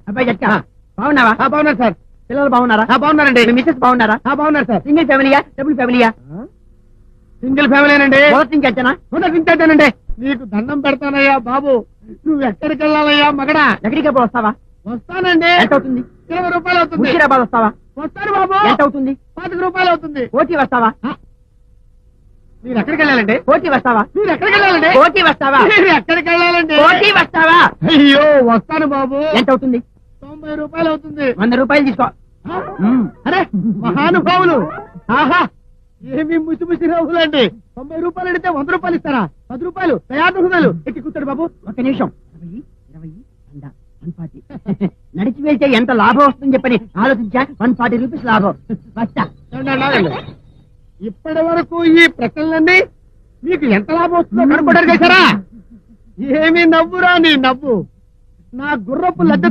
అబ్బాయి జట్కా బాగున్నావా? బాగున్నారు సార్. పిల్లలు బాగున్నారా? బాగున్నారండి. మీ మిస్సెస్ బాగున్నారా? బాగున్నారు సార్. సింగిల్ ఫ్యామిలీయా డబుల్ ఫ్యామిలీయా? సింగిల్ ఫ్యామిలీనండి. మొదటి నుంచి వచ్చానా? తింటానండి. నీకు దండం పెడతానయ్యా బాబు, నువ్వు ఎక్కడికి వెళ్ళాలయ్యా మగడా? ఎక్కడికి ఎప్పుడు వస్తావా? వస్తానండి. ఎంత అవుతుంది? 20 రూపాయలు అవుతుంది. ముషీరాబాద్ వస్తావా? వస్తాను బాబు. ఎంత అవుతుంది? 25 రూపాయలు అవుతుంది. కోటి వస్తావా? మీరు ఎక్కడికి వెళ్ళాలండి? కోటి వస్తావా? మీరు ఎక్కడికి వెళ్ళాలండి? కోటి వస్తావా? మీరు ఎక్కడికి వెళ్ళాలండి? కోటి వస్తావా? అయ్యో వస్తాను బాబు. ఎంత అవుతుంది? 90 రూపాయలు అవుతుంది. 100 రూపాయలు తీసుకో. అరే మహానుభావులు, ఆహా ఏమి ముసి ముసి రావులండి. 90 రూపాయలు అడిగితే 100 రూపాయలు ఇస్తారా? 10 రూపాయలు తయారు హృదయాలు ఎక్కి కూర్చోడు బాబు. ఒక నిమిషం. 20, 100, 140. నడిచి వెళ్తే ఎంత లాభం వస్తుందని చెప్పని ఆలోచించా. 140 రూపీస్ లాభం. వస్తా. ఇప్పటి వరకు ఈ ప్రశ్నలన్నీ మీకు ఎంత లాభం వస్తుందో కనుక్కోవడానికి చేశారా? ఏమి నవ్వురా నీ నవ్వు, నా గుర్రపు లద్దతో